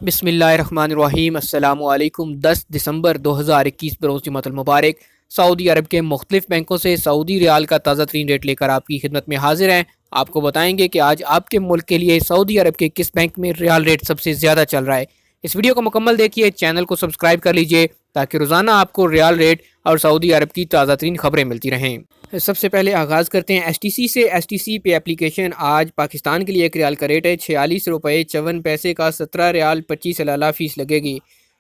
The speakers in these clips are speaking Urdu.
بسم اللہ الرحمن الرحیم۔ السلام علیکم۔ 10 دسمبر 2021 بروز جمعۃ المبارک۔ سعودی عرب کے مختلف بینکوں سے سعودی ریال کا تازہ ترین ریٹ لے کر آپ کی خدمت میں حاضر ہیں۔ آپ کو بتائیں گے کہ آج آپ کے ملک کے لیے سعودی عرب کے کس بینک میں ریال ریٹ سب سے زیادہ چل رہا ہے۔ اس ویڈیو کو مکمل دیکھیے، چینل کو سبسکرائب کر لیجئے تاکہ روزانہ آپ کو ریال ریٹ اور سعودی عرب کی تازہ ترین خبریں ملتی رہیں۔ سب سے پہلے آغاز کرتے ہیں ایس ٹی سی سے۔ ایس ٹی سی پے اپلیکیشن آج پاکستان کے لیے ایک ریال کا ریٹ ہے 46 روپے 54 پیسے کا 17 ریال 25 ہلالہ فیس لگے گی۔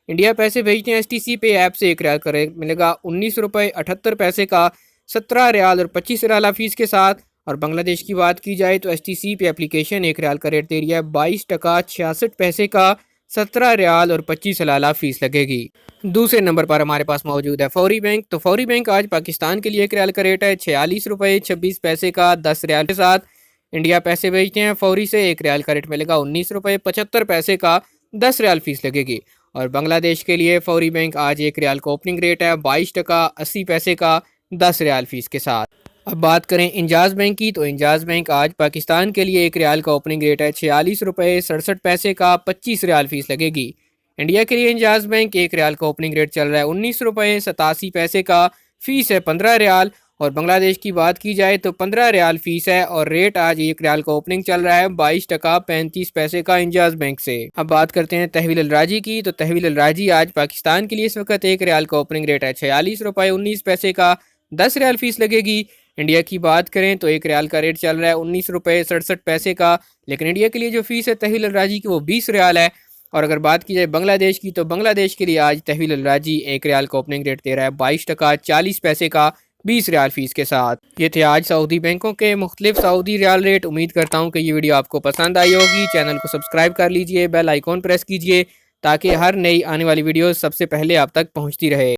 انڈیا پیسے بھیجتے ہیں ایس ٹی سی پے ایپ سے، ایک ریال کا ریٹ ملے گا 19 روپے 78 پیسے کا 17 ریال اور 25 ہلالہ فیس کے ساتھ۔ اور بنگلہ دیش کی بات کی جائے تو ایس ٹی سی پے اپلیکیشن ایک ریال کا ریٹ دے رہی ہے 22 ٹکا 66 پیسے کا 17 ریال اور 25 ہلالہ فیس لگے گی۔ دوسرے نمبر پر ہمارے پاس موجود ہے فوری بینک۔ تو فوری بینک آج پاکستان کے لیے ایک ریال کا ریٹ ہے 46 روپے 26 پیسے کا 10 ریال کے ساتھ۔ انڈیا پیسے بھیجتے ہیں فوری سے، ایک ریال کا ریٹ ملے گا 19 روپے 75 پیسے کا 10 ریال فیس لگے گی۔ اور بنگلہ دیش کے لیے فوری بینک آج ایک ریال کا اوپننگ ریٹ ہے 22 ٹکا 80 پیسے کا 10 ریال فیس کے ساتھ۔ اب بات کریں انجاز بینک کی، تو انجاز بینک آج پاکستان کے لیے ایک ریال کا اوپننگ ریٹ ہے 46 روپے 67 پیسے کا 25 ریال فیس لگے گی۔ انڈیا کے لیے انجاز بینک ایک ریال کا اوپننگ ریٹ چل رہا ہے 19 روپے 87 پیسے کا، فیس ہے 15 ریال۔ اور بنگلہ دیش کی بات کی جائے تو 15 ریال فیس ہے اور ریٹ آج ایک ریال کا اوپننگ چل رہا ہے 22 ٹکا 35 پیسے کا انجاز بینک سے۔ اب بات کرتے ہیں تحویل الراجی کی، تو تحویل الراجی آج پاکستان کے لیے اس وقت ایک ریال کا اوپننگ ریٹ ہے 46 روپے 19 پیسے کا 10 ریال فیس لگے گی۔ انڈیا کی بات کریں تو ایک ریال کا ریٹ چل رہا ہے 19 روپے 67 پیسے کا، لیکن انڈیا کے لیے جو فیس ہے تحویل الراجی کی وہ 20 ریال ہے۔ اور اگر بات کی جائے بنگلہ دیش کی، تو بنگلہ دیش کے لیے آج تحویل الراجی ایک ریال کا اوپننگ ریٹ دے رہا ہے 22 ٹکا 40 پیسے کا 20 ریال فیس کے ساتھ۔ یہ تھے آج سعودی بینکوں کے مختلف سعودی ریال ریٹ۔ امید کرتا ہوں کہ یہ ویڈیو آپ کو پسند آئی ہوگی۔ چینل کو سبسکرائب کر لیجئے، بیل آئیکن پریس کیجئے تاکہ ہر نئی آنے والی ویڈیو سب سے پہلے آپ تک پہنچتی رہے۔